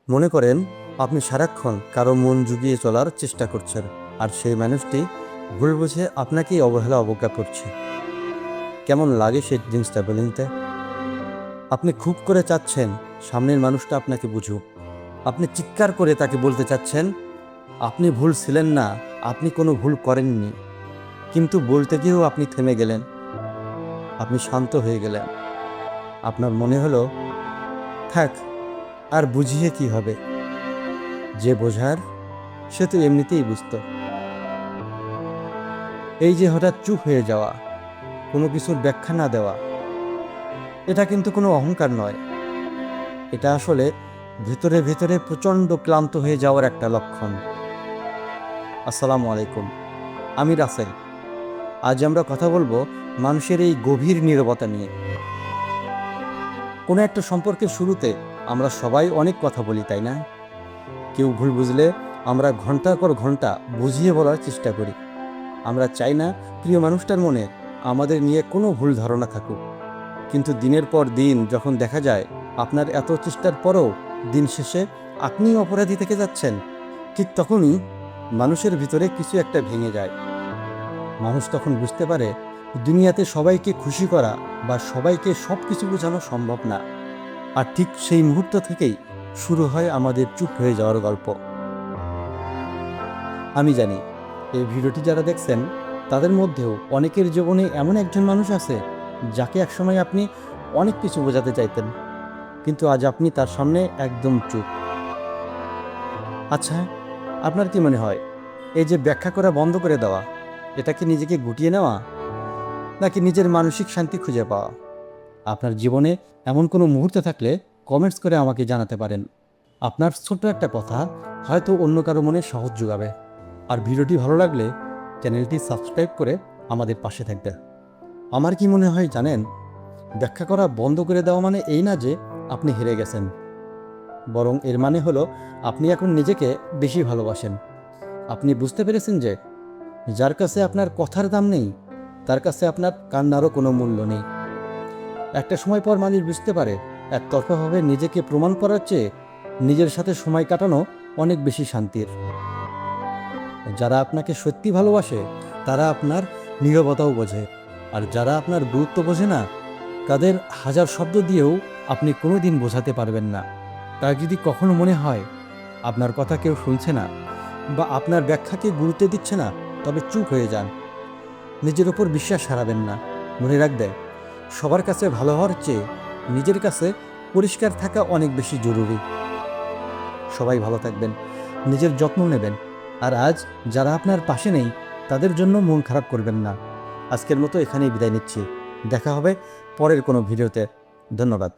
মনে করেন আপনি সারাক্ষণ কারো মন জুগিয়ে চলার চেষ্টা করছেন, আর সেই মানুষটি ভুল বুঝে আপনাকেই অবজ্ঞা করছে। কেমন লাগে সেই জিনিসটা বলুন তো? আপনি খুব করে চাচ্ছেন সামনের মানুষটা আপনাকে বুঝুক। আপনি চিৎকার করে তাকে বলতে চাচ্ছেন আপনি ভুল ছিলেন না, আপনি কোনো ভুল করেননি। কিন্তু বলতে গিয়েও আপনি থেমে গেলেন, আপনি শান্ত হয়ে গেলেন। আপনার মনে হলো থাক, আর বুঝিয়ে কি হবে, যে বোঝার সে তো এমনিতেই বুঝতো। এই যে হঠাৎ চুপ হয়ে যাওয়া, কোনো কিছুর ব্যাখ্যা না দেওয়া, এটা কিন্তু কোনো অহংকার নয়। এটা আসলে ভেতরে ভেতরে প্রচণ্ড ক্লান্ত হয়ে যাওয়ার একটা লক্ষণ। আসসালামু আলাইকুম, আমি রাসেল। আজ আমরা কথা বলবো মানুষের এই গভীর নীরবতা নিয়ে। কোনো একটা সম্পর্কের শুরুতে আমরা সবাই অনেক কথা বলি, তাই না? কেউ ভুল বুঝলে আমরা ঘন্টার পর ঘন্টা বুঝিয়ে বলার চেষ্টা করি। আমরা চাই না প্রিয় মানুষটার মনে আমাদের নিয়ে কোনো ভুল ধারণা থাকুক। কিন্তু দিনের পর দিন যখন দেখা যায় আপনার এত চেষ্টার পরও দিন শেষে আপনিই অপরাধী থেকে যাচ্ছেন, ঠিক তখনই মানুষের ভিতরে কিছু একটা ভেঙে যায়। মানুষ তখন বুঝতে পারে দুনিয়াতে সবাইকে খুশি করা বা সবাইকে সব কিছু বোঝানো সম্ভব না। আর ঠিক সেই মুহূর্ত থেকেই শুরু হয় আমাদের চুপ হয়ে যাওয়ার গল্প। আমি জানি এই ভিডিওটি যারা দেখছেন তাদের মধ্যেও অনেকের জীবনে এমন একজন মানুষ আছে যাকে একসময় আপনি অনেক কিছু বোঝাতে চাইতেন, কিন্তু আজ আপনি তার সামনে একদম চুপ। আচ্ছা, আপনার কি মনে হয় এই যে ব্যাখ্যা করা বন্ধ করে দেওয়া, এটা কি নিজেকে গুটিয়ে নেওয়া, নাকি নিজের মানসিক শান্তি খুঁজে পাওয়া? আপনার জীবনে এমন কোনো মুহূর্ত থাকলে কমেন্টস করে আমাকে জানাতে পারেন। আপনার ছোট্ট একটা কথা হয়তো অন্য কারো মনে সহজ যোগাবে। আর ভিডিওটি ভালো লাগলে চ্যানেলটি সাবস্ক্রাইব করে আমাদের পাশে থাকবে। আমার কি মনে হয় জানেন, ব্যাখ্যা করা বন্ধ করে দেওয়া মানে এই না যে আপনি হেরে গেছেন, বরং এর মানে হলো আপনি এখন নিজেকে বেশি ভালোবাসেন। আপনি বুঝতে পেরেছেন যে যার কাছে আপনার কথার দাম নেই, তার কাছে আপনার কান্নারও কোনো মূল্য নেই। একটা সময় পর মানুষ বুঝতে পারে একতরফাভাবে নিজেকে প্রমাণ করার চেয়ে নিজের সাথে সময় কাটানো অনেক বেশি শান্তির। যারা আপনাকে সত্যি ভালোবাসে তারা আপনার নীরবতাও বোঝে, আর যারা আপনার গুরুত্ব বোঝে না তাদের হাজার শব্দ দিয়েও আপনি কোনো দিন বোঝাতে পারবেন না। তার যদি কখনো মনে হয় আপনার কথা কেউ শুনছে না বা আপনার ব্যাখ্যাকে গুরুত্ব দিচ্ছে না, তবে চুপ হয়ে যান। নিজের ওপর বিশ্বাস হারাবেন না। মনে রাখবেন, সবার কাছে ভালো হওয়ার চেয়ে নিজের কাছে পরিষ্কার থাকা অনেক বেশি জরুরি। সবাই ভালো থাকবেন, নিজের যত্ন নেবেন। আর আজ যারা আপনার পাশে নেই তাদের জন্য মন খারাপ করবেন না। আজকের মতো এখানেই বিদায় নিচ্ছি। দেখা হবে পরের কোনো ভিডিওতে। ধন্যবাদ।